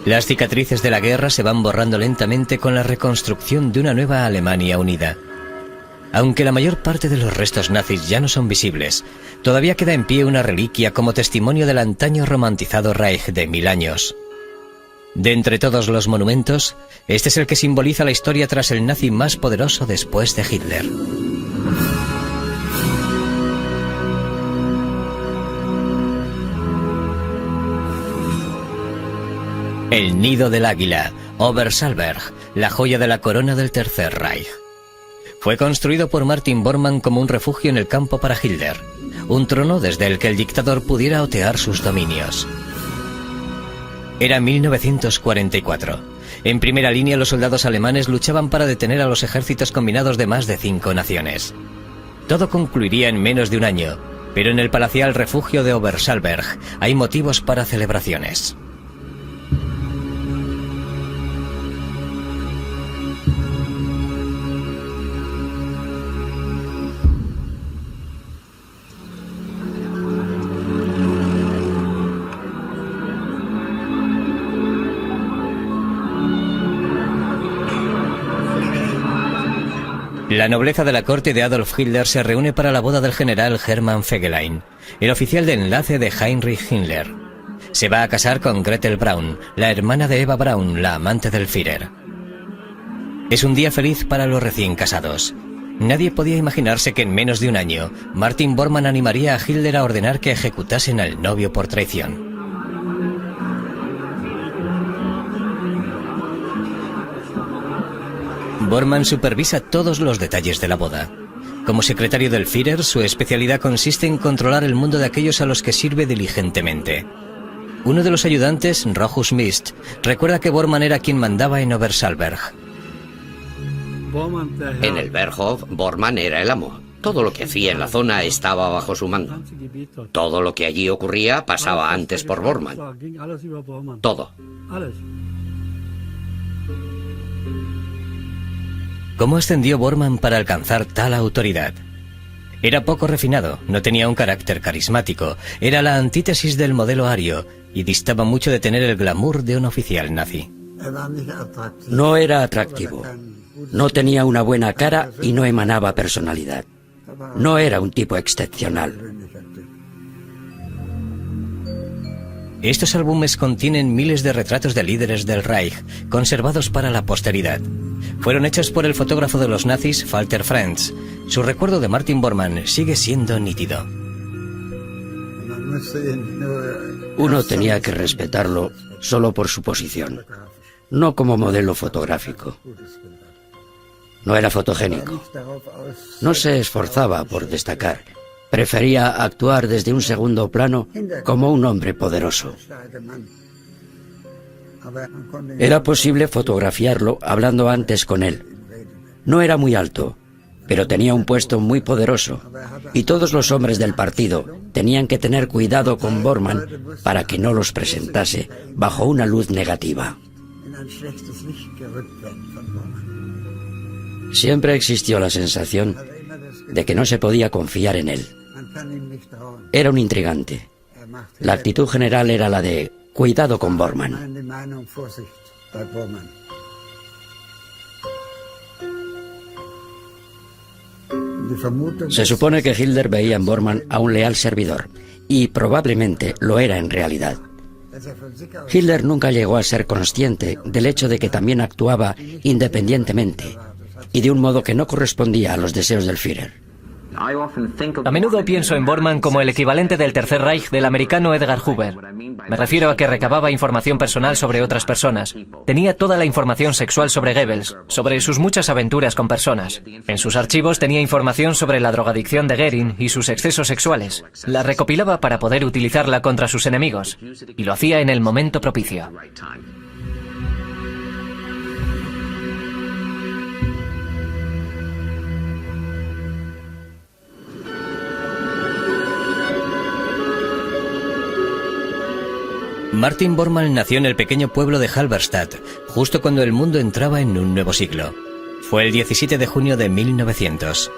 Las cicatrices de la guerra se van borrando lentamente con la reconstrucción de una nueva Alemania unida. Aunque la mayor parte de los restos nazis ya no son visibles, todavía queda en pie una reliquia como testimonio del antaño romantizado Reich de 1000 años. De entre todos los monumentos, este es el que simboliza la historia tras el nazi más poderoso después de Hitler. El nido del águila, Obersalzberg, la joya de la corona del Tercer Reich. Fue construido por Martin Bormann como un refugio en el campo para Hitler, un trono desde el que el dictador pudiera otear sus dominios. Era 1944. En primera línea los soldados alemanes luchaban para detener a los ejércitos combinados de más de 5 naciones. Todo concluiría en menos de un año, pero en el palacial refugio de Obersalzberg hay motivos para celebraciones. La nobleza de la corte de Adolf Hitler se reúne para la boda del general Hermann Fegelein, el oficial de enlace de Heinrich Himmler. Se va a casar con Gretel Braun, la hermana de Eva Braun, la amante del Führer. Es un día feliz para los recién casados. Nadie podía imaginarse que en menos de un año, Martin Bormann animaría a Hitler a ordenar que ejecutasen al novio por traición. Bormann supervisa todos los detalles de la boda. Como secretario del Führer, su especialidad consiste en controlar el mundo de aquellos a los que sirve diligentemente. Uno de los ayudantes, Rochus Mist, recuerda que Bormann era quien mandaba en Obersalzberg. En el Berghof, Bormann era el amo. Todo lo que hacía en la zona estaba bajo su mando. Todo lo que allí ocurría pasaba antes por Bormann. Todo. ¿Cómo ascendió Bormann para alcanzar tal autoridad? Era poco refinado, no tenía un carácter carismático, era la antítesis del modelo ario y distaba mucho de tener el glamour de un oficial nazi. No era atractivo, no tenía una buena cara y no emanaba personalidad. No era un tipo excepcional. Estos álbumes contienen miles de retratos de líderes del Reich, conservados para la posteridad. Fueron hechos por el fotógrafo de los nazis, Walter Franz. Su recuerdo de Martin Bormann sigue siendo nítido. Uno tenía que respetarlo solo por su posición, no como modelo fotográfico. No era fotogénico. No se esforzaba por destacar. Prefería actuar desde un segundo plano como un hombre poderoso. Era posible fotografiarlo hablando antes con él. No era muy alto, pero tenía un puesto muy poderoso, y todos los hombres del partido tenían que tener cuidado con Bormann para que no los presentase bajo una luz negativa. Siempre existió la sensación de que no se podía confiar en él. Era un intrigante. La actitud general era la de cuidado con Bormann. Se supone que Hitler veía en Bormann a un leal servidor, y probablemente lo era en realidad. Hitler nunca llegó a ser consciente del hecho de que también actuaba independientemente, y de un modo que no correspondía a los deseos del Führer. A menudo pienso en Bormann como el equivalente del Tercer Reich del americano Edgar Hoover. Me refiero a que recababa información personal sobre otras personas. Tenía toda la información sexual sobre Goebbels, sobre sus muchas aventuras con personas. En sus archivos tenía información sobre la drogadicción de Goering y sus excesos sexuales. La recopilaba para poder utilizarla contra sus enemigos. Y lo hacía en el momento propicio. Martin Bormann nació en el pequeño pueblo de Halberstadt, justo cuando el mundo entraba en un nuevo siglo. Fue el 17 de junio de 1900.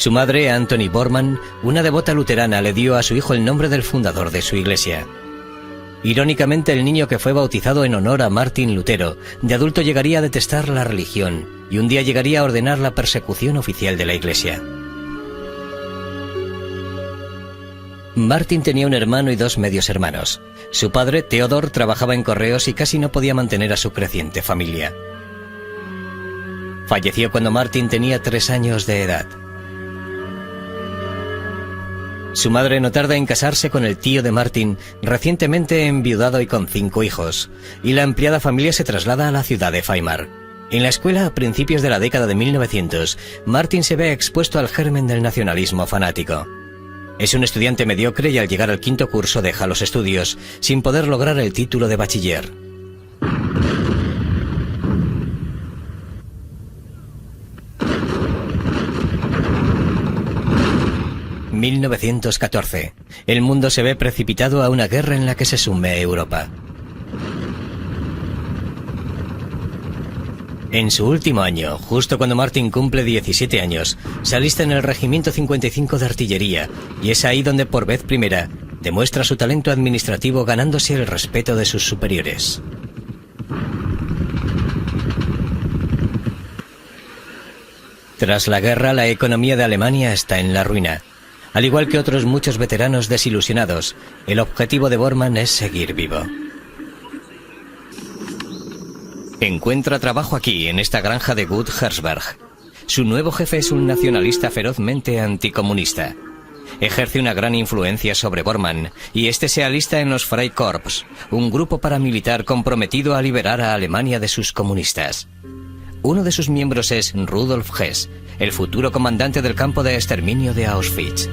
Su madre, Anthony Bormann, una devota luterana, le dio a su hijo el nombre del fundador de su iglesia. Irónicamente, el niño que fue bautizado en honor a Martín Lutero, de adulto llegaría a detestar la religión y un día llegaría a ordenar la persecución oficial de la iglesia. Martin tenía un hermano y 2 medios hermanos. Su padre, Theodor, trabajaba en correos y casi no podía mantener a su creciente familia. Falleció cuando Martin tenía 3 años de edad. Su madre no tarda en casarse con el tío de Martin, recientemente enviudado y con 5 hijos, y la ampliada familia se traslada a la ciudad de Weimar. En la escuela, a principios de la década de 1900, Martin se ve expuesto al germen del nacionalismo fanático. Es un estudiante mediocre y al llegar al 5º curso deja los estudios, sin poder lograr el título de bachiller. ...1914... El mundo se ve precipitado a una guerra en la que se sume Europa. En su último año, justo cuando Martin cumple 17 años, se alista en el Regimiento 55 de Artillería, y es ahí donde por vez primera demuestra su talento administrativo ganándose el respeto de sus superiores. Tras la guerra, la economía de Alemania está en la ruina. Al igual que otros muchos veteranos desilusionados, el objetivo de Bormann es seguir vivo. Encuentra trabajo aquí, en esta granja de Gut Herzberg. Su nuevo jefe es un nacionalista ferozmente anticomunista. Ejerce una gran influencia sobre Bormann, y este se alista en los Freikorps, un grupo paramilitar comprometido a liberar a Alemania de sus comunistas. Uno de sus miembros es Rudolf Hess, el futuro comandante del campo de exterminio de Auschwitz.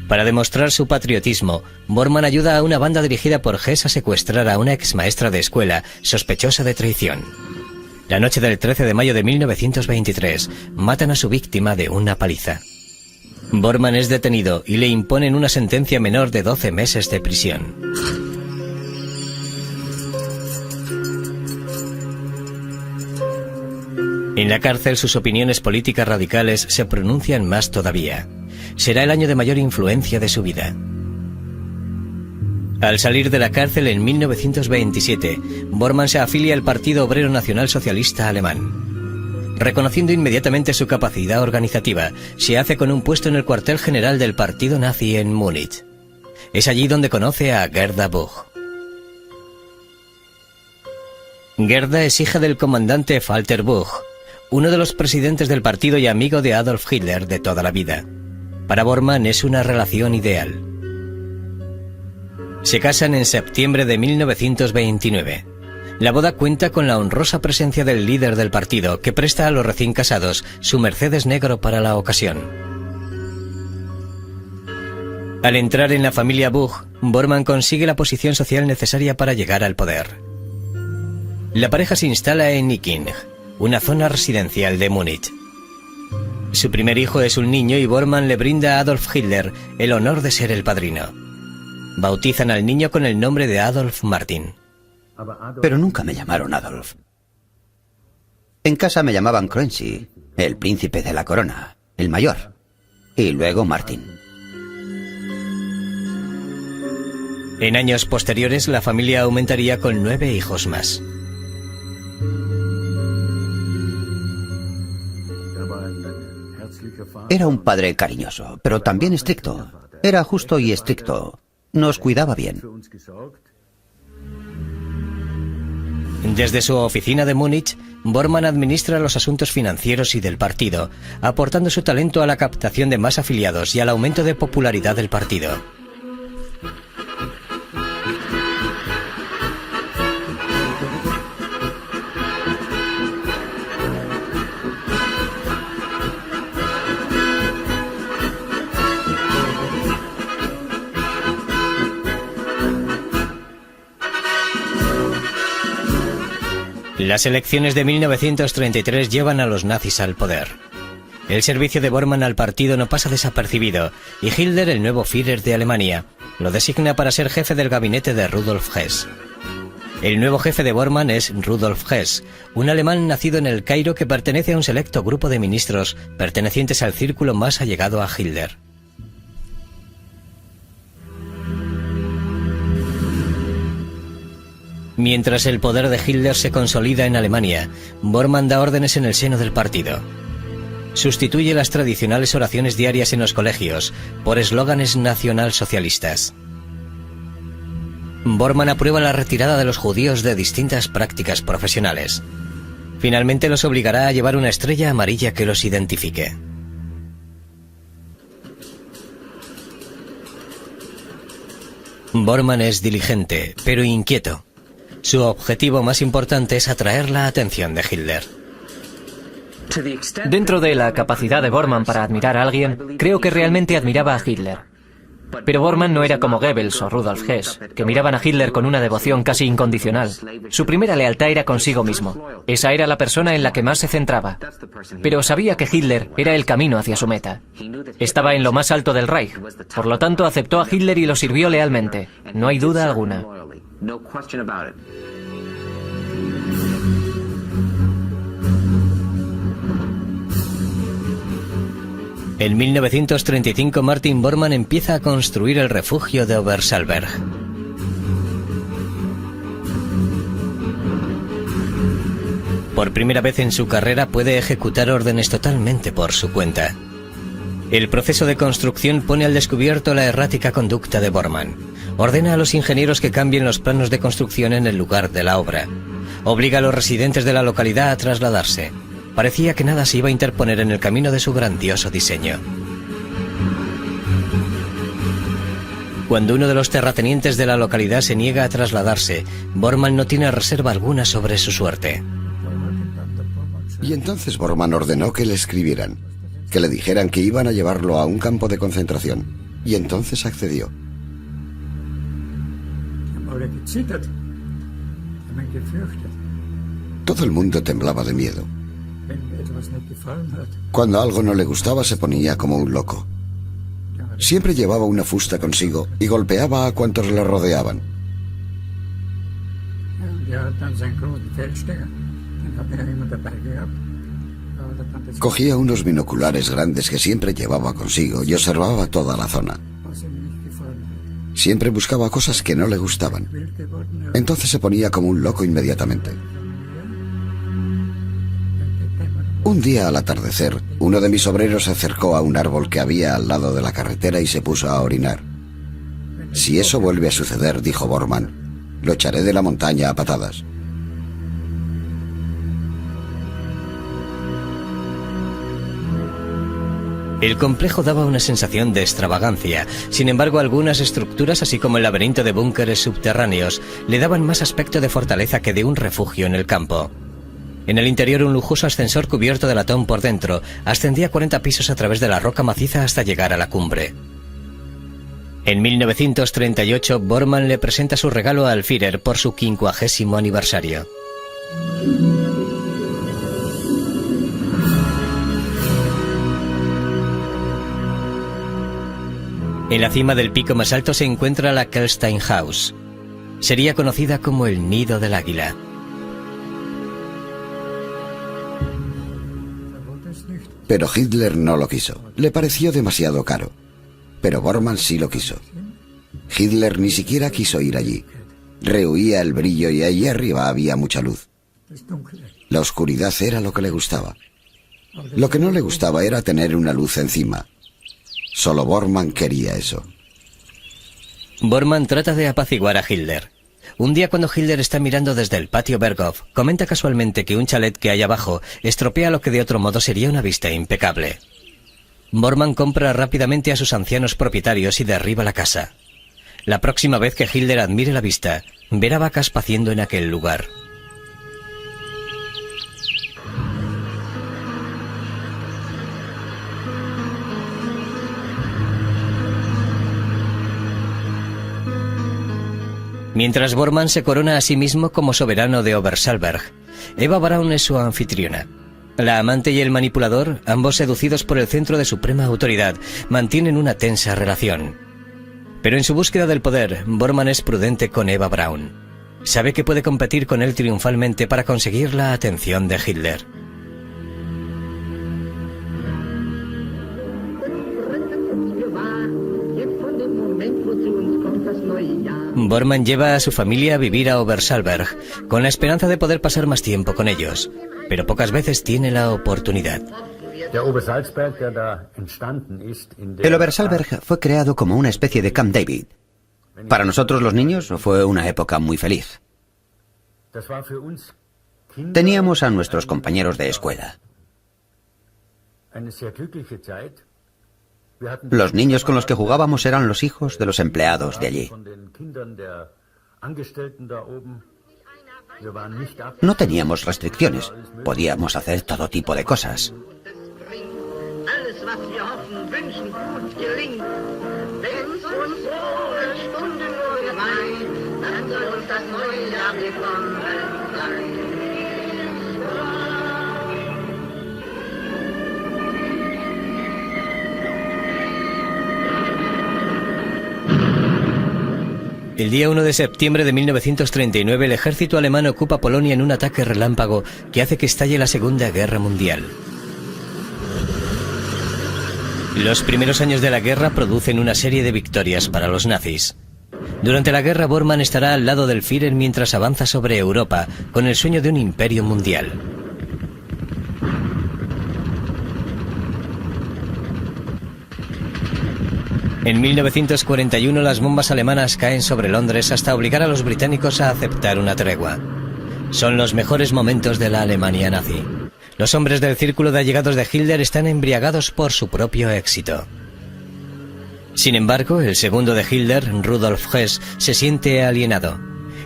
Para demostrar su patriotismo, Bormann ayuda a una banda dirigida por Hess a secuestrar a una exmaestra de escuela sospechosa de traición. La noche del 13 de mayo de 1923, matan a su víctima de una paliza. Bormann es detenido y le imponen una sentencia menor de 12 meses de prisión. En la cárcel, sus opiniones políticas radicales se pronuncian más todavía. Será el año de mayor influencia de su vida. Al salir de la cárcel en 1927, Bormann se afilia al Partido Obrero Nacional Socialista Alemán. Reconociendo inmediatamente su capacidad organizativa, se hace con un puesto en el cuartel general del partido nazi en Múnich. Es allí donde conoce a Gerda Buch. Gerda es hija del comandante Walter Buch, uno de los presidentes del partido y amigo de Adolf Hitler de toda la vida. Para Bormann es una relación ideal. Se casan en septiembre de 1929. La boda cuenta con la honrosa presencia del líder del partido, que presta a los recién casados su Mercedes negro para la ocasión. Al entrar en la familia Buch, Bormann consigue la posición social necesaria para llegar al poder. La pareja se instala en Icking, una zona residencial de Múnich. Su primer hijo es un niño y Bormann le brinda a Adolf Hitler el honor de ser el padrino. Bautizan al niño con el nombre de Adolf Martin. Pero nunca me llamaron Adolf. En casa me llamaban Krönsi, el príncipe de la corona, el mayor, y luego Martin. En años posteriores, la familia aumentaría con 9 hijos más. Era un padre cariñoso, pero también estricto. Era justo y estricto. Nos cuidaba bien. Desde su oficina de Múnich, Bormann administra los asuntos financieros y del partido, aportando su talento a la captación de más afiliados y al aumento de popularidad del partido. Las elecciones de 1933 llevan a los nazis al poder. El servicio de Bormann al partido no pasa desapercibido, y Hitler, el nuevo Führer de Alemania, lo designa para ser jefe del gabinete de Rudolf Hess. El nuevo jefe de Bormann es Rudolf Hess, un alemán nacido en El Cairo que pertenece a un selecto grupo de ministros pertenecientes al círculo más allegado a Hitler. Mientras el poder de Hitler se consolida en Alemania, Bormann da órdenes en el seno del partido. Sustituye las tradicionales oraciones diarias en los colegios por eslóganes nacionalsocialistas. Bormann aprueba la retirada de los judíos de distintas prácticas profesionales. Finalmente los obligará a llevar una estrella amarilla que los identifique. Bormann es diligente, pero inquieto. Su objetivo más importante es atraer la atención de Hitler. Dentro de la capacidad de Bormann para admirar a alguien, creo que realmente admiraba a Hitler. Pero Bormann no era como Goebbels o Rudolf Hess, que miraban a Hitler con una devoción casi incondicional. Su primera lealtad era consigo mismo. Esa era la persona en la que más se centraba. Pero sabía que Hitler era el camino hacia su meta. Estaba en lo más alto del Reich. Por lo tanto, aceptó a Hitler y lo sirvió lealmente. No hay duda alguna. En 1935 Martin Bormann empieza a construir el refugio de Obersalberg. Por primera vez en su carrera puede ejecutar órdenes totalmente por su cuenta. El proceso de construcción pone al descubierto la errática conducta de Bormann. Ordena a los ingenieros que cambien los planos de construcción en el lugar de la obra. Obliga a los residentes de la localidad a trasladarse. Parecía que nada se iba a interponer en el camino de su grandioso diseño. Cuando uno de los terratenientes de la localidad se niega a trasladarse, Bormann no tiene reserva alguna sobre su suerte. Y entonces Bormann ordenó que le escribieran, que le dijeran que iban a llevarlo a un campo de concentración. Y entonces accedió. Todo el mundo temblaba de miedo. Cuando algo no le gustaba se ponía como un loco. Siempre llevaba una fusta consigo y golpeaba a cuantos le rodeaban. Cogía unos binoculares grandes que siempre llevaba consigo y observaba toda la zona. Siempre buscaba cosas que no le gustaban. Entonces se ponía como un loco inmediatamente. Un día al atardecer, uno de mis obreros se acercó a un árbol que había al lado de la carretera y se puso a orinar. Si eso vuelve a suceder, dijo Bormann, lo echaré de la montaña a patadas. El complejo daba una sensación de extravagancia. Sin embargo, algunas estructuras, así como el laberinto de búnkeres subterráneos, le daban más aspecto de fortaleza que de un refugio en el campo. En el interior, un lujoso ascensor cubierto de latón por dentro ascendía 40 pisos a través de la roca maciza hasta llegar a la cumbre. En 1938, Bormann le presenta su regalo al Führer por su 50º aniversario. En la cima del pico más alto se encuentra la Kelsteinhaus. Sería conocida como el Nido del Águila. Pero Hitler no lo quiso. Le pareció demasiado caro. Pero Bormann sí lo quiso. Hitler ni siquiera quiso ir allí. Rehuía el brillo y allí arriba había mucha luz. La oscuridad era lo que le gustaba. Lo que no le gustaba era tener una luz encima. Solo Bormann quería eso. Bormann trata de apaciguar a Hitler. Un día, cuando Hitler está mirando desde el patio Berghof, comenta casualmente que un chalet que hay abajo estropea lo que de otro modo sería una vista impecable. Bormann compra rápidamente a sus ancianos propietarios y derriba la casa. La próxima vez que Hitler admire la vista, verá vacas paciendo en aquel lugar. Mientras Bormann se corona a sí mismo como soberano de Obersalberg, Eva Braun es su anfitriona. La amante y el manipulador, ambos seducidos por el centro de suprema autoridad, mantienen una tensa relación. Pero en su búsqueda del poder, Bormann es prudente con Eva Braun. Sabe que puede competir con él triunfalmente para conseguir la atención de Hitler. Bormann lleva a su familia a vivir a Obersalberg, con la esperanza de poder pasar más tiempo con ellos, pero pocas veces tiene la oportunidad. El Obersalberg fue creado como una especie de Camp David. Para nosotros los niños fue una época muy feliz. Teníamos a nuestros compañeros de escuela. Los niños con los que jugábamos eran los hijos de los empleados de allí. No teníamos restricciones. Podíamos hacer todo tipo de cosas. El día 1 de septiembre de 1939 el ejército alemán ocupa Polonia en un ataque relámpago que hace que estalle la Segunda Guerra Mundial. Los primeros años de la guerra producen una serie de victorias para los nazis. Durante la guerra, Bormann estará al lado del Führer mientras avanza sobre Europa, con el sueño de un imperio mundial. En 1941 las bombas alemanas caen sobre Londres hasta obligar a los británicos a aceptar una tregua. Son los mejores momentos de la Alemania nazi. Los hombres del círculo de allegados de Hitler están embriagados por su propio éxito. Sin embargo, el segundo de Hitler, Rudolf Hess, se siente alienado.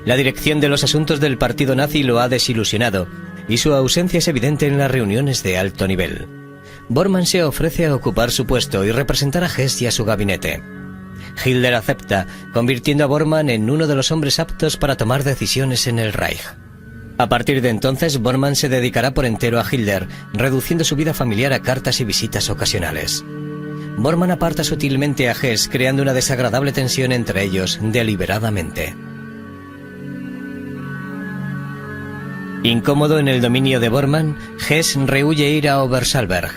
La dirección de los asuntos del partido nazi lo ha desilusionado, y su ausencia es evidente en las reuniones de alto nivel. Bormann se ofrece a ocupar su puesto y representar a Hess y a su gabinete. Hitler acepta, convirtiendo a Bormann en uno de los hombres aptos para tomar decisiones en el Reich. A partir de entonces, Bormann se dedicará por entero a Hitler, reduciendo su vida familiar a cartas y visitas ocasionales. Bormann aparta sutilmente a Hess, creando una desagradable tensión entre ellos deliberadamente. Incómodo en el dominio de Bormann, Hess rehúye ir a Obersalberg.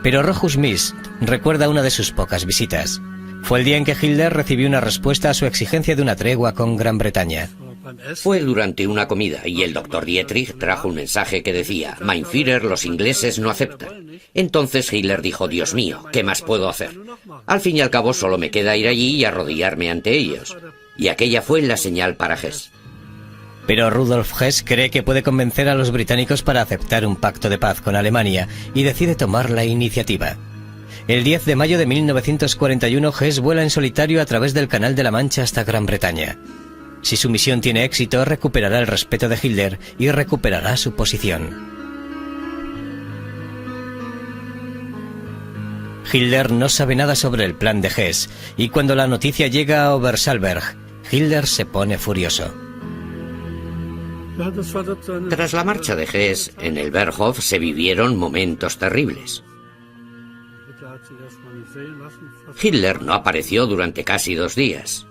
Pero Rochus Mist recuerda una de sus pocas visitas. Fue el día en que Hitler recibió una respuesta a su exigencia de una tregua con Gran Bretaña. Fue durante una comida y el doctor Dietrich trajo un mensaje que decía: Mein Führer, los ingleses no aceptan. Entonces Hitler dijo: Dios mío, ¿qué más puedo hacer? Al fin y al cabo solo me queda ir allí y arrodillarme ante ellos. Y aquella fue la señal para Hess. Pero Rudolf Hess cree que puede convencer a los británicos para aceptar un pacto de paz con Alemania y decide tomar la iniciativa. El 10 de mayo de 1941 Hess vuela en solitario a través del Canal de la Mancha hasta Gran Bretaña. Si su misión tiene éxito, recuperará el respeto de Hitler y recuperará su posición. Hitler no sabe nada sobre el plan de Hess, y cuando la noticia llega a Obersalberg, Hitler se pone furioso. Tras la marcha de Hess, en el Berghof se vivieron momentos terribles. Hitler no apareció durante casi 2 días.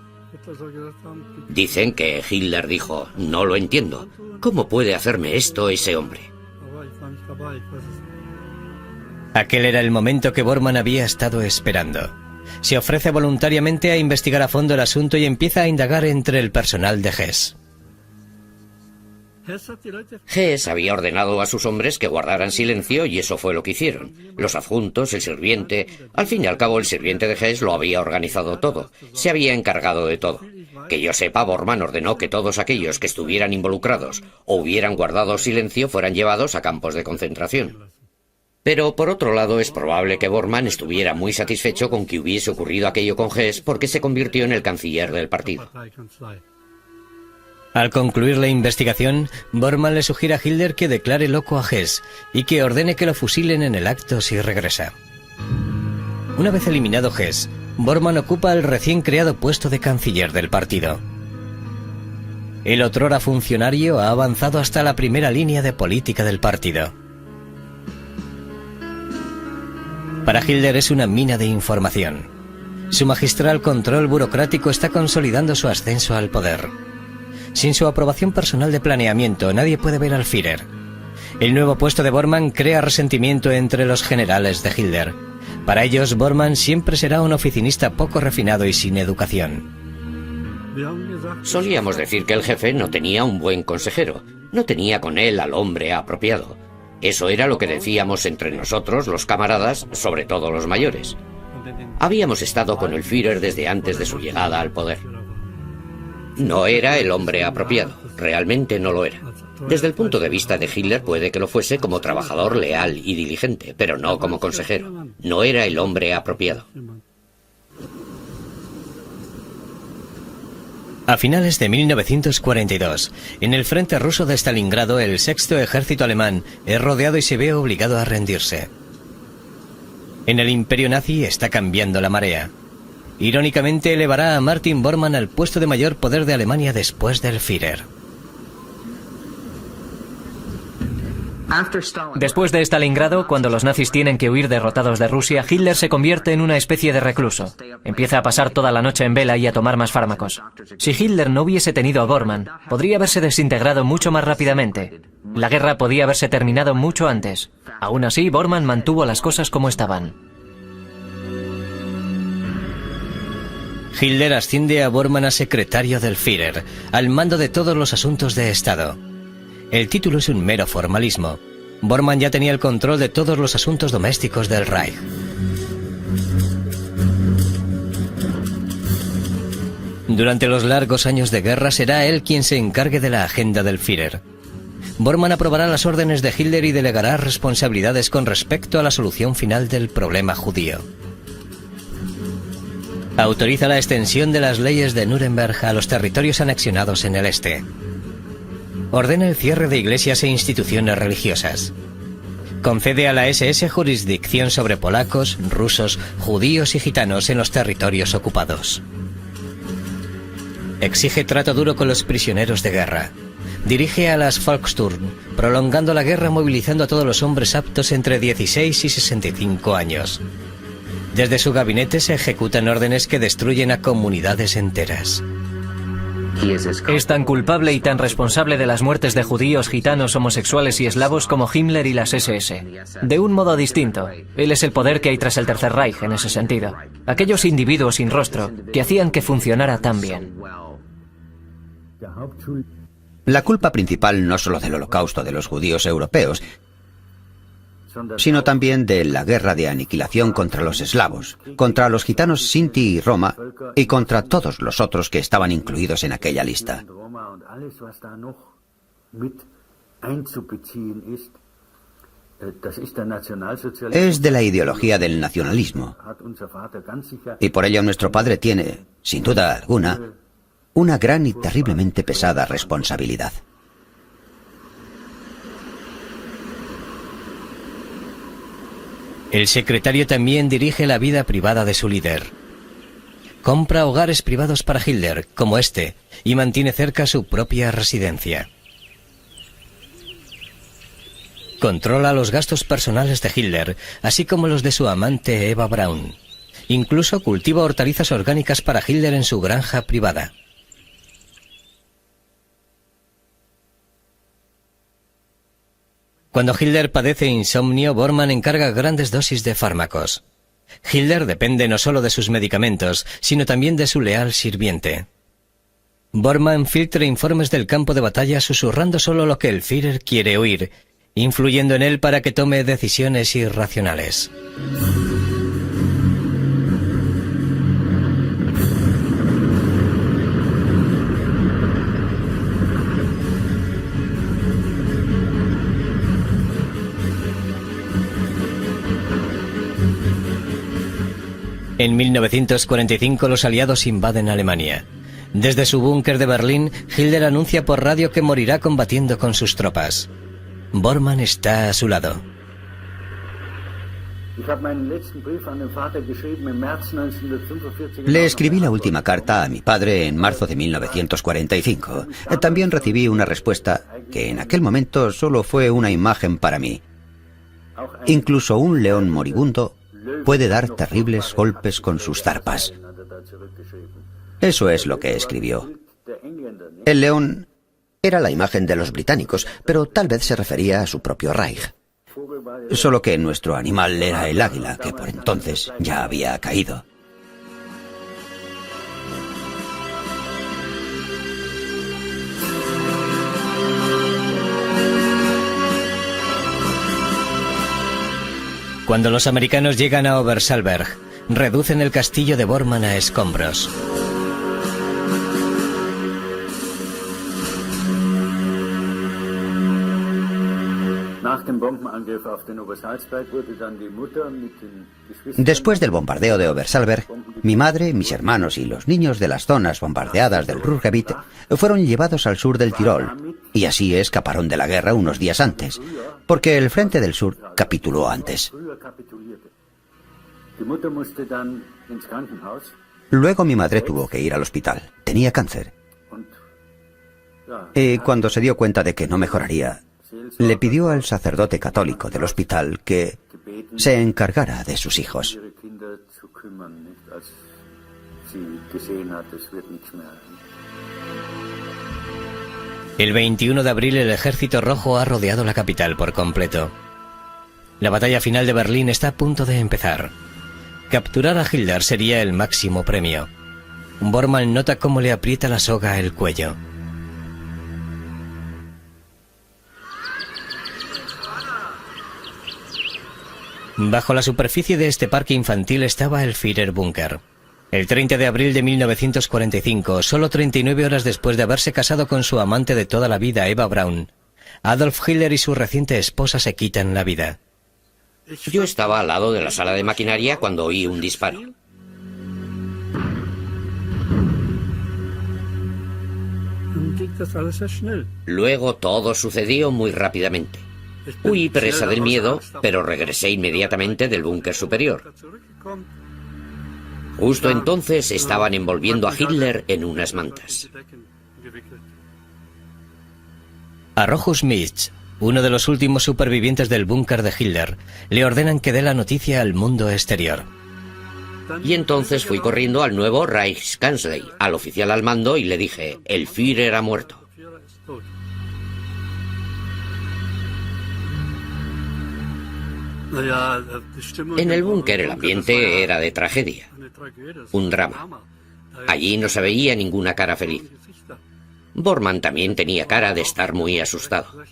Dicen que Hitler dijo: no lo entiendo. ¿Cómo puede hacerme esto ese hombre? Aquel era el momento que Bormann había estado esperando. Se ofrece voluntariamente a investigar a fondo el asunto y empieza a indagar entre el personal de Hess. Hess había ordenado a sus hombres que guardaran silencio y eso fue lo que hicieron. Los adjuntos, el sirviente... Al fin y al cabo, el sirviente de Hess lo había organizado todo. Se había encargado de todo. Que yo sepa, Bormann ordenó que todos aquellos que estuvieran involucrados o hubieran guardado silencio fueran llevados a campos de concentración. Pero, por otro lado, es probable que Bormann estuviera muy satisfecho con que hubiese ocurrido aquello con Hess porque se convirtió en el canciller del partido. Al concluir la investigación, Bormann le sugiere a Hitler que declare loco a Hess y que ordene que lo fusilen en el acto si regresa. Una vez eliminado Hess, Bormann ocupa el recién creado puesto de canciller del partido. El otrora funcionario ha avanzado hasta la primera línea de política del partido. Para Hitler es una mina de información. Su magistral control burocrático está consolidando su ascenso al poder. Sin su aprobación personal de planeamiento, nadie puede ver al Führer. El nuevo puesto de Bormann crea resentimiento entre los generales de Hitler. Para ellos, Bormann siempre será un oficinista poco refinado y sin educación. Solíamos decir que el jefe no tenía un buen consejero, no tenía con él al hombre apropiado. Eso era lo que decíamos entre nosotros, los camaradas, sobre todo los mayores. Habíamos estado con el Führer desde antes de su llegada al poder. No era el hombre apropiado, realmente no lo era. Desde el punto de vista de Hitler puede que lo fuese como trabajador leal y diligente, pero no como consejero. No era el hombre apropiado. A finales de 1942, en el frente ruso de Stalingrado, el sexto ejército alemán es rodeado y se ve obligado a rendirse. En el imperio nazi está cambiando la marea. Irónicamente, elevará a Martin Bormann al puesto de mayor poder de Alemania después del Führer. Después de Stalingrado, cuando los nazis tienen que huir derrotados de Rusia, Hitler se convierte en una especie de recluso. Empieza a pasar toda la noche en vela y a tomar más fármacos. Si Hitler no hubiese tenido a Bormann, podría haberse desintegrado mucho más rápidamente. La guerra podía haberse terminado mucho antes. Aún así, Bormann mantuvo las cosas como estaban. Hitler asciende a Bormann a secretario del Führer, al mando de todos los asuntos de Estado. El título es un mero formalismo. Bormann ya tenía el control de todos los asuntos domésticos del Reich. Durante los largos años de guerra será él quien se encargue de la agenda del Führer. Bormann aprobará las órdenes de Hitler y delegará responsabilidades con respecto a la solución final del problema judío. Autoriza la extensión de las leyes de Nuremberg a los territorios anexionados en el este. Ordena el cierre de iglesias e instituciones religiosas. Concede a la SS jurisdicción sobre polacos, rusos, judíos y gitanos en los territorios ocupados. Exige trato duro con los prisioneros de guerra. Dirige a las Volkssturm, prolongando la guerra movilizando a todos los hombres aptos entre 16 y 65 años. Desde su gabinete se ejecutan órdenes que destruyen a comunidades enteras. Es tan culpable y tan responsable de las muertes de judíos, gitanos, homosexuales y eslavos como Himmler y las SS. De un modo distinto, él es el poder que hay tras el Tercer Reich en ese sentido. Aquellos individuos sin rostro que hacían que funcionara tan bien. La culpa principal no solo del holocausto de los judíos europeos, sino también de la guerra de aniquilación contra los eslavos, contra los gitanos Sinti y Roma y contra todos los otros que estaban incluidos en aquella lista. Es de la ideología del nacionalismo. Y por ello nuestro padre tiene, sin duda alguna, una gran y terriblemente pesada responsabilidad. El secretario también dirige la vida privada de su líder. Compra hogares privados para Hitler, como este, y mantiene cerca su propia residencia. Controla los gastos personales de Hitler, así como los de su amante Eva Braun. Incluso cultiva hortalizas orgánicas para Hitler en su granja privada. Cuando Hitler padece insomnio, Bormann encarga grandes dosis de fármacos. Hitler depende no solo de sus medicamentos, sino también de su leal sirviente. Bormann filtra informes del campo de batalla susurrando solo lo que el Führer quiere oír, influyendo en él para que tome decisiones irracionales. En 1945 los aliados invaden Alemania. Desde su búnker de Berlín, Hitler anuncia por radio que morirá combatiendo con sus tropas. Bormann está a su lado. Le escribí la última carta a mi padre en marzo de 1945. También recibí una respuesta que en aquel momento solo fue una imagen para mí. Incluso un león moribundo puede dar terribles golpes con sus zarpas. Eso es lo que escribió. El león era la imagen de los británicos, pero tal vez se refería a su propio Reich. Solo que nuestro animal era el águila, que por entonces ya había caído. Cuando los americanos llegan a Obersalberg, reducen el castillo de Bormann a escombros. Después del bombardeo de Obersalberg, mi madre, mis hermanos y los niños de las zonas bombardeadas del Ruhrgebiet fueron llevados al sur del Tirol, y así escaparon de la guerra unos días antes, porque el Frente del Sur capituló antes. Luego mi madre tuvo que ir al hospital. Tenía cáncer. Y cuando se dio cuenta de que no mejoraría, le pidió al sacerdote católico del hospital que se encargara de sus hijos. El 21 de abril el Ejército Rojo ha rodeado la capital por completo. La batalla final de Berlín está a punto de empezar. Capturar a Hitler sería el máximo premio. Bormann nota cómo le aprieta la soga el cuello. Bajo la superficie de este parque infantil estaba el Führerbunker. El 30 de abril de 1945, solo 39 horas después de haberse casado con su amante de toda la vida, Eva Braun, Adolf Hitler y su reciente esposa se quitan la vida. Yo estaba al lado de la sala de maquinaria cuando oí un disparo. Luego todo sucedió muy rápidamente. Huí presa del miedo, pero regresé inmediatamente del búnker superior. Justo entonces estaban envolviendo a Hitler en unas mantas. A Rochus Mitch, uno de los últimos supervivientes del búnker de Hitler, le ordenan que dé la noticia al mundo exterior. Y entonces fui corriendo al nuevo Reichskanzlei, al oficial al mando, y le dije: el Führer ha muerto. En el búnker el ambiente era de tragedia, un drama. Allí no se veía ninguna cara feliz. Bormann también tenía cara de estar muy asustado.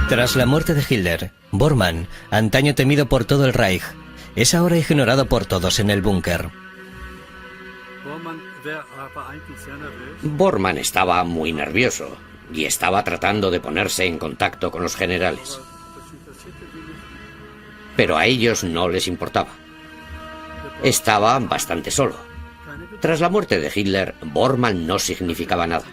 Tras la muerte de Hitler, Bormann, antaño temido por todo el Reich, es ahora ignorado por todos en el búnker. Bormann estaba muy nervioso y estaba tratando de ponerse en contacto con los generales. Pero a ellos no les importaba. Estaba bastante solo. Tras la muerte de Hitler, Bormann no significaba nada.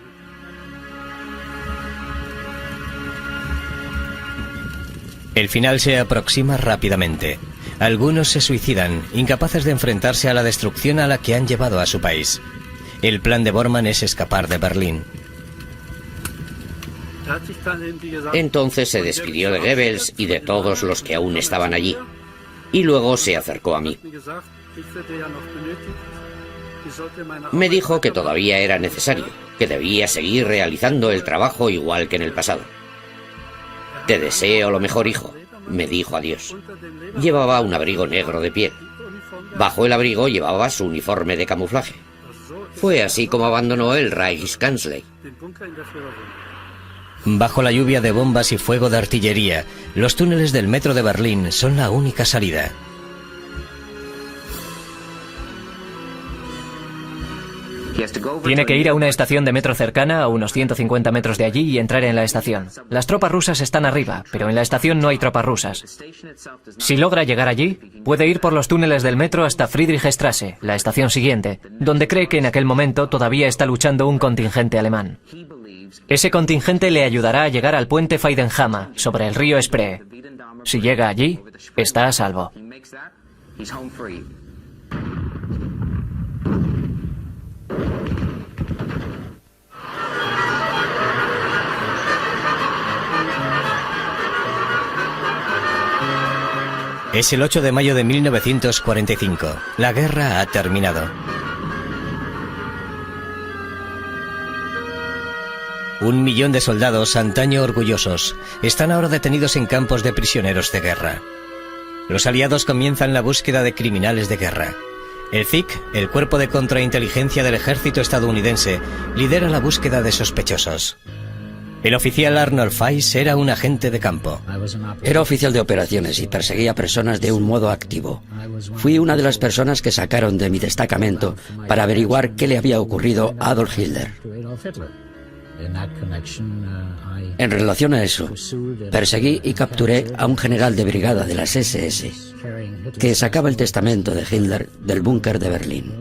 El final se aproxima rápidamente. Algunos se suicidan, incapaces de enfrentarse a la destrucción a la que han llevado a su país. El plan de Bormann es escapar de Berlín. Entonces se despidió de Goebbels y de todos los que aún estaban allí. Y luego se acercó a mí. Me dijo que todavía era necesario, que debía seguir realizando el trabajo igual que en el pasado. Te deseo lo mejor, hijo, me dijo adiós. Llevaba un abrigo negro de piel. Bajo el abrigo llevaba su uniforme de camuflaje. Fue así como abandonó el Reichskanzlei. Bajo la lluvia de bombas y fuego de artillería, los túneles del metro de Berlín son la única salida. Tiene que ir a una estación de metro cercana, a unos 150 metros de allí, y entrar en la estación. Las tropas rusas están arriba, pero en la estación no hay tropas rusas. Si logra llegar allí, puede ir por los túneles del metro hasta Friedrichstraße, la estación siguiente, donde cree que en aquel momento todavía está luchando un contingente alemán. Ese contingente le ayudará a llegar al puente Feidenhammer, sobre el río Spree. Si llega allí, está a salvo. Es el 8 de mayo de 1945. La guerra ha terminado. 1 millón de soldados, antaño orgullosos, están ahora detenidos en campos de prisioneros de guerra. Los aliados comienzan la búsqueda de criminales de guerra. El CIC, el cuerpo de contrainteligencia del ejército estadounidense, lidera la búsqueda de sospechosos. El oficial Arnold Feiss era un agente de campo. Era oficial de operaciones y perseguía personas de un modo activo. Fui una de las personas que sacaron de mi destacamento para averiguar qué le había ocurrido a Adolf Hitler. En relación a eso, perseguí y capturé a un general de brigada de las SS que sacaba el testamento de Hitler del búnker de Berlín.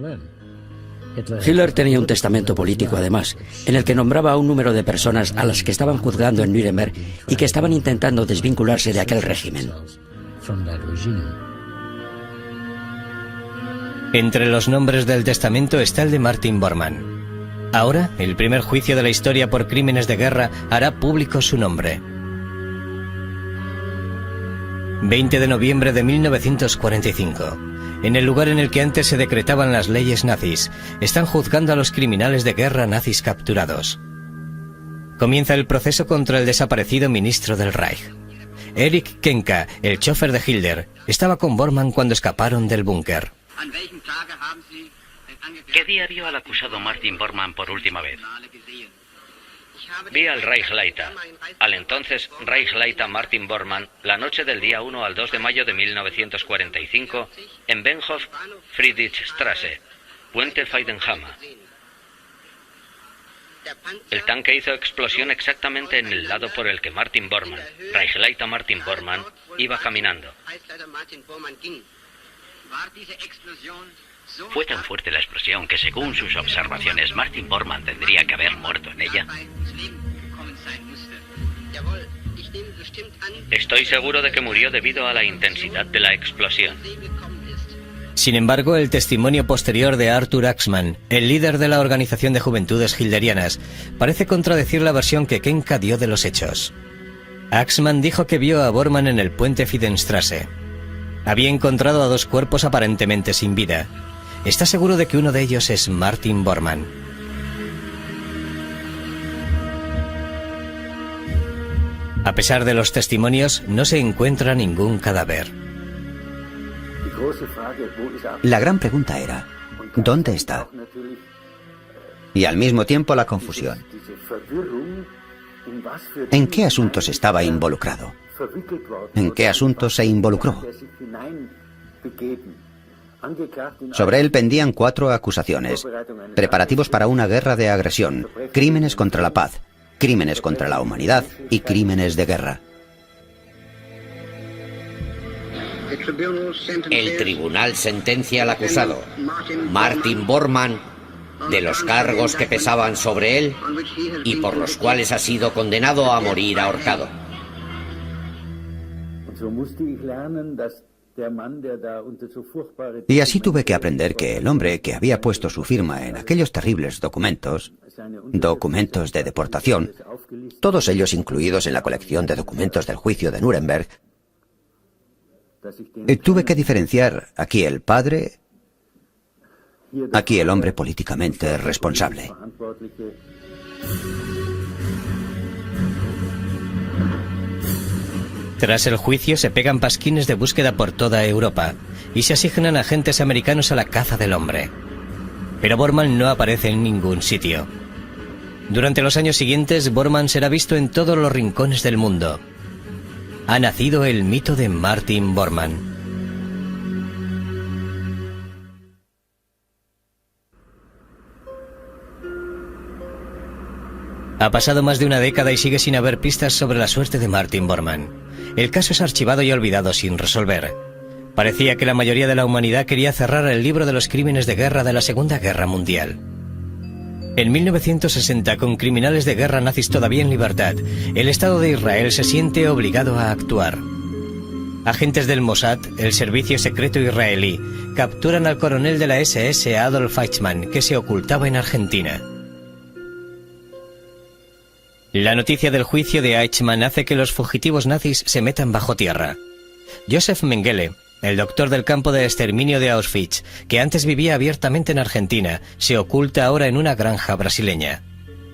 Hitler tenía un testamento político además, en el que nombraba a un número de personas a las que estaban juzgando en Nuremberg y que estaban intentando desvincularse de aquel régimen. Entre los nombres del testamento está el de Martin Bormann. Ahora, el primer juicio de la historia por crímenes de guerra hará público su nombre. 20 de noviembre de 1945. En el lugar en el que antes se decretaban las leyes nazis, están juzgando a los criminales de guerra nazis capturados. Comienza el proceso contra el desaparecido ministro del Reich. Erich Kenka, el chofer de Hitler, estaba con Bormann cuando escaparon del búnker. ¿Qué día vio al acusado Martin Bormann por última vez? Vi al Reichsleiter, al entonces Reichsleiter Martin Bormann, la noche del día 1 al 2 de mayo de 1945, en Bahnhof Friedrichstraße, Puente Feidenhammer. El tanque hizo explosión exactamente en el lado por el que Martin Bormann, Reichsleiter Martin Bormann, iba caminando. ¿Fue tan fuerte la explosión que, según sus observaciones, Martin Bormann tendría que haber muerto en ella? Estoy seguro de que murió debido a la intensidad de la explosión. Sin embargo, el testimonio posterior de Arthur Axmann, el líder de la Organización de Juventudes Hilderianas, parece contradecir la versión que Kenka dio de los hechos. Axmann dijo que vio a Bormann en el puente Fidenstrasse. Había encontrado a 2 cuerpos aparentemente sin vida. Está seguro de que uno de ellos es Martin Bormann. A pesar de los testimonios, no se encuentra ningún cadáver. La gran pregunta era, ¿dónde está? Y al mismo tiempo la confusión. ¿En qué asuntos estaba involucrado? ¿En qué asuntos se involucró? Sobre él pendían 4 acusaciones: preparativos para una guerra de agresión, crímenes contra la paz, crímenes contra la humanidad y crímenes de guerra. El tribunal sentencia al acusado, Martin Bormann, de los cargos que pesaban sobre él y por los cuales ha sido condenado a morir ahorcado. Y así tuve que aprender que el hombre que había puesto su firma en aquellos terribles documentos de deportación, todos ellos incluidos en la colección de documentos del juicio de Nuremberg, tuve que diferenciar aquí el padre, aquí el hombre políticamente responsable. Tras el juicio se pegan pasquines de búsqueda por toda Europa y se asignan agentes americanos a la caza del hombre. Pero Bormann no aparece en ningún sitio. Durante los años siguientes, Bormann será visto en todos los rincones del mundo. Ha nacido el mito de Martin Bormann. Ha pasado más de una década y sigue sin haber pistas sobre la suerte de Martin Bormann. El caso es archivado y olvidado sin resolver. Parecía que la mayoría de la humanidad quería cerrar el libro de los crímenes de guerra de la Segunda Guerra Mundial. En 1960, con criminales de guerra nazis todavía en libertad, el Estado de Israel se siente obligado a actuar. Agentes del Mossad, el servicio secreto israelí, capturan al coronel de la SS Adolf Eichmann, que se ocultaba en Argentina. La noticia del juicio de Eichmann hace que los fugitivos nazis se metan bajo tierra. Josef Mengele, el doctor del campo de exterminio de Auschwitz, que antes vivía abiertamente en Argentina, se oculta ahora en una granja brasileña.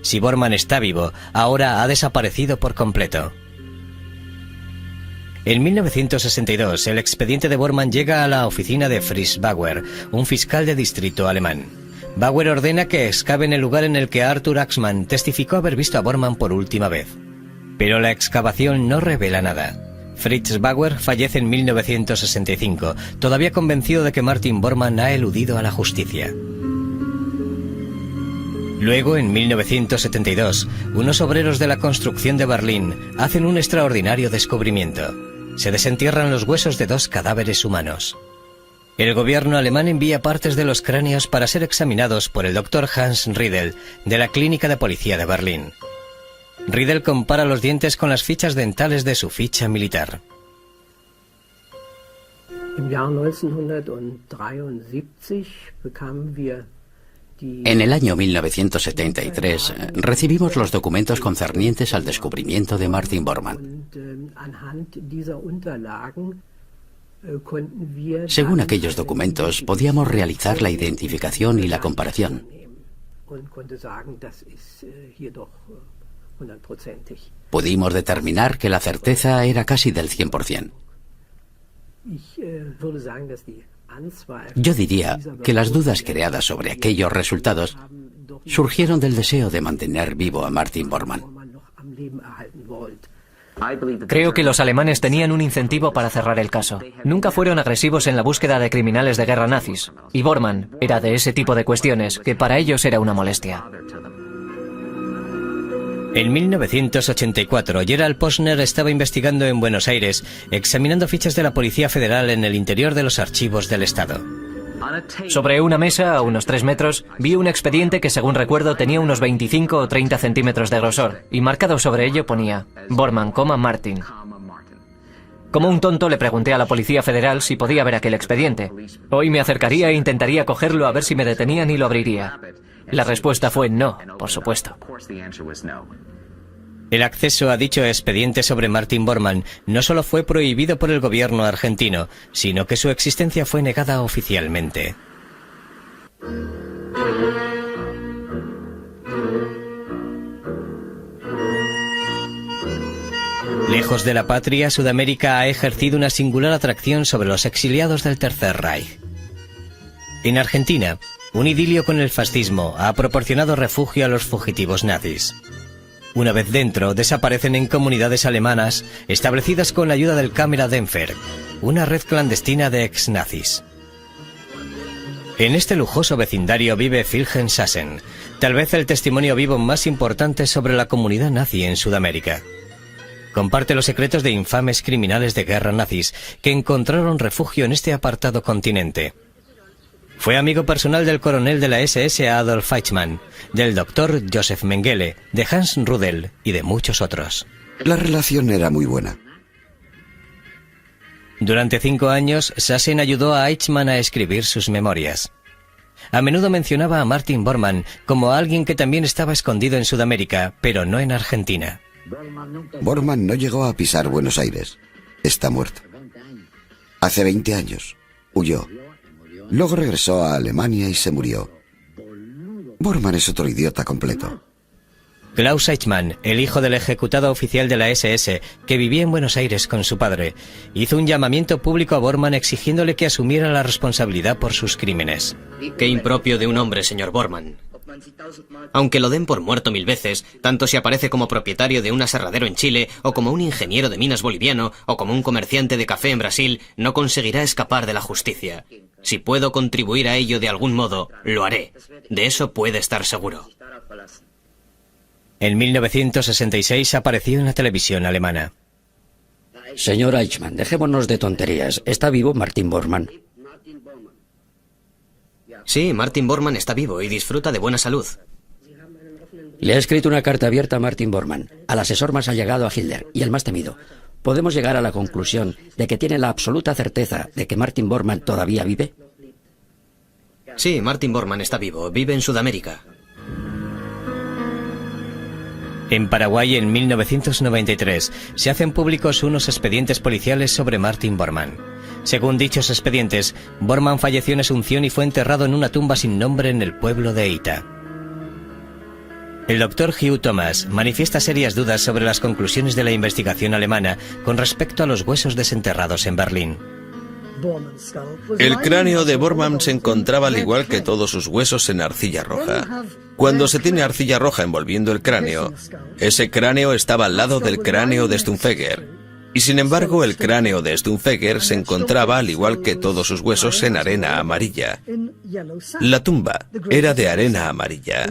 Si Bormann está vivo, ahora ha desaparecido por completo. En 1962, el expediente de Bormann llega a la oficina de Fritz Bauer, un fiscal de distrito alemán. Bauer ordena que excaven el lugar en el que Arthur Axmann testificó haber visto a Bormann por última vez. Pero la excavación no revela nada. Fritz Bauer fallece en 1965, todavía convencido de que Martin Bormann ha eludido a la justicia. Luego, en 1972, unos obreros de la construcción de Berlín hacen un extraordinario descubrimiento. Se desentierran los huesos de 2 cadáveres humanos. El gobierno alemán envía partes de los cráneos para ser examinados por el doctor Hans Riedel, de la Clínica de Policía de Berlín. Riedel compara los dientes con las fichas dentales de su ficha militar. En el año 1973 recibimos los documentos concernientes al descubrimiento de Martin Bormann. Según aquellos documentos, podíamos realizar la identificación y la comparación. Pudimos determinar que la certeza era casi del 100%. Yo diría que las dudas creadas sobre aquellos resultados surgieron del deseo de mantener vivo a Martin Bormann. Creo que los alemanes tenían un incentivo para cerrar el caso. Nunca fueron agresivos en la búsqueda de criminales de guerra nazis, y Bormann era de ese tipo de cuestiones que para ellos era una molestia. En 1984, Gerald Posner estaba investigando en Buenos Aires, examinando fichas de la Policía Federal en el interior de los archivos del Estado. Sobre una mesa, a unos 3 metros, vi un expediente que, según recuerdo, tenía unos 25 o 30 centímetros de grosor, y marcado sobre ello ponía Bormann, Martin. Como un tonto le pregunté a la Policía Federal si podía ver aquel expediente. Hoy me acercaría e intentaría cogerlo a ver si me detenían y lo abriría. La respuesta fue no, por supuesto. El acceso a dicho expediente sobre Martin Bormann no solo fue prohibido por el gobierno argentino, sino que su existencia fue negada oficialmente. Lejos de la patria, Sudamérica ha ejercido una singular atracción sobre los exiliados del Tercer Reich. En Argentina, un idilio con el fascismo ha proporcionado refugio a los fugitivos nazis. Una vez dentro, desaparecen en comunidades alemanas establecidas con la ayuda del Kameradenfer, una red clandestina de ex-nazis. En este lujoso vecindario vive Wilhelm Sassen, tal vez el testimonio vivo más importante sobre la comunidad nazi en Sudamérica. Comparte los secretos de infames criminales de guerra nazis que encontraron refugio en este apartado continente. Fue amigo personal del coronel de la SS Adolf Eichmann, del doctor Joseph Mengele, de Hans Rudel y de muchos otros. La relación era muy buena. Durante 5 años, Sassen ayudó a Eichmann a escribir sus memorias. A menudo mencionaba a Martin Bormann como a alguien que también estaba escondido en Sudamérica, pero no en Argentina. Bormann no llegó a pisar Buenos Aires. Está muerto. Hace 20 años. Huyó. Luego regresó a Alemania y se murió. Bormann es otro idiota completo. Klaus Eichmann, el hijo del ejecutado oficial de la SS, que vivía en Buenos Aires con su padre, hizo un llamamiento público a Bormann exigiéndole que asumiera la responsabilidad por sus crímenes. Qué impropio de un hombre, señor Bormann. Aunque lo den por muerto 1000 veces, tanto si aparece como propietario de un aserradero en Chile, o como un ingeniero de minas boliviano, o como un comerciante de café en Brasil, no conseguirá escapar de la justicia. Si puedo contribuir a ello de algún modo, lo haré. De eso puede estar seguro. En 1966 apareció en la televisión alemana. Señor Eichmann, dejémonos de tonterías. ¿Está vivo Martin Bormann? Sí, Martin Bormann está vivo y disfruta de buena salud. Le he escrito una carta abierta a Martin Bormann, al asesor más allegado a Hitler y el más temido. ¿Podemos llegar a la conclusión de que tiene la absoluta certeza de que Martin Bormann todavía vive? Sí, Martin Bormann está vivo. Vive en Sudamérica. En Paraguay, en 1993, se hacen públicos unos expedientes policiales sobre Martin Bormann. Según dichos expedientes, Bormann falleció en Asunción y fue enterrado en una tumba sin nombre en el pueblo de Ita. El doctor Hugh Thomas manifiesta serias dudas sobre las conclusiones de la investigación alemana con respecto a los huesos desenterrados en Berlín. El cráneo de Bormann se encontraba al igual que todos sus huesos en arcilla roja. Cuando se tiene arcilla roja envolviendo el cráneo, ese cráneo estaba al lado del cráneo de Stumpfegger. Y sin embargo, el cráneo de Stumpfegger se encontraba, al igual que todos sus huesos, en arena amarilla. La tumba era de arena amarilla.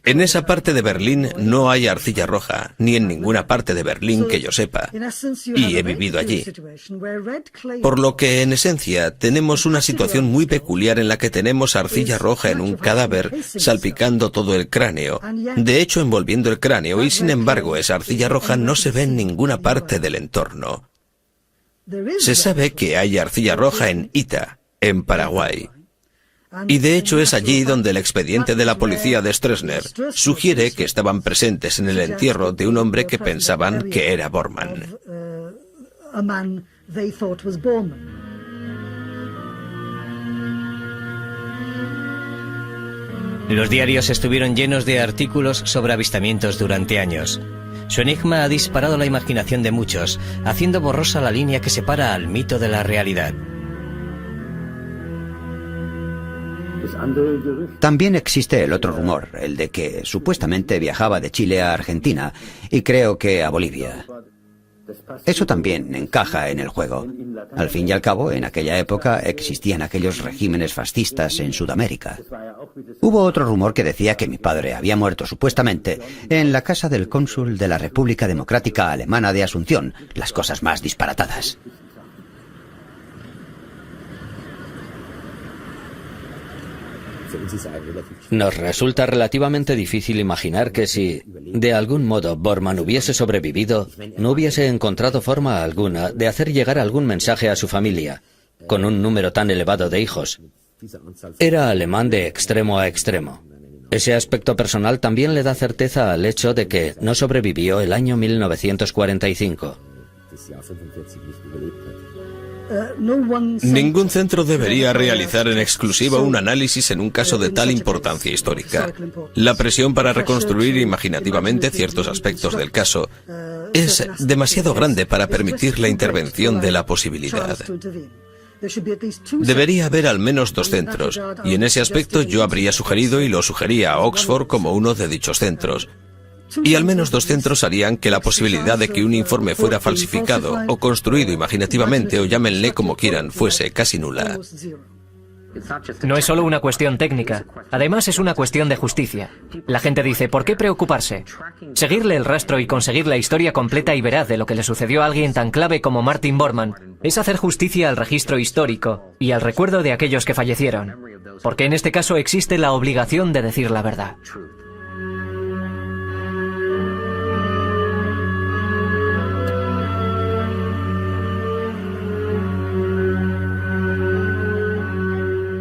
En esa parte de Berlín no hay arcilla roja, ni en ninguna parte de Berlín que yo sepa. Y he vivido allí. Por lo que, en esencia, tenemos una situación muy peculiar en la que tenemos arcilla roja en un cadáver, salpicando todo el cráneo. De hecho, envolviendo el cráneo, y sin embargo, esa arcilla roja no se ve en ninguna parte del entorno. Se sabe que hay arcilla roja en Ita, en Paraguay. Y de hecho es allí donde el expediente de la policía de Stroessner sugiere que estaban presentes en el entierro de un hombre que pensaban que era Bormann. Los diarios estuvieron llenos de artículos sobre avistamientos durante años. Su enigma ha disparado la imaginación de muchos, haciendo borrosa la línea que separa al mito de la realidad. También existe el otro rumor, el de que supuestamente viajaba de Chile a Argentina y creo que a Bolivia. Eso también encaja en el juego. Al fin y al cabo, en aquella época existían aquellos regímenes fascistas en Sudamérica. Hubo otro rumor que decía que mi padre había muerto supuestamente en la casa del cónsul de la República Democrática Alemana de Asunción, las cosas más disparatadas. Nos resulta relativamente difícil imaginar que si, de algún modo, Bormann hubiese sobrevivido, no hubiese encontrado forma alguna de hacer llegar algún mensaje a su familia, con un número tan elevado de hijos. Era alemán de extremo a extremo. Ese aspecto personal también le da certeza al hecho de que no sobrevivió el año 1945. Ningún centro debería realizar en exclusiva un análisis en un caso de tal importancia histórica. La presión para reconstruir imaginativamente ciertos aspectos del caso es demasiado grande para permitir la intervención de la posibilidad. Debería haber al menos 2 centros, y en ese aspecto yo habría sugerido y lo sugería a Oxford como uno de dichos centros. Y al menos 2 centros harían que la posibilidad de que un informe fuera falsificado o construido imaginativamente o llámenle como quieran fuese casi nula. No es solo una cuestión técnica, además es una cuestión de justicia. La gente dice, ¿por qué preocuparse? Seguirle el rastro y conseguir la historia completa y veraz de lo que le sucedió a alguien tan clave como Martin Bormann es hacer justicia al registro histórico y al recuerdo de aquellos que fallecieron, porque en este caso existe la obligación de decir la verdad.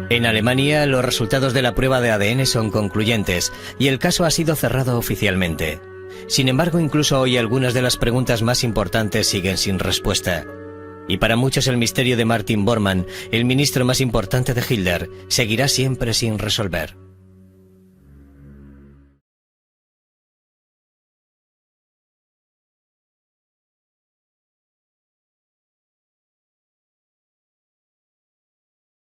En Alemania, los resultados de la prueba de ADN son concluyentes y el caso ha sido cerrado oficialmente. Sin embargo, incluso hoy algunas de las preguntas más importantes siguen sin respuesta. Y para muchos el misterio de Martin Bormann, el ministro más importante de Hitler, seguirá siempre sin resolver.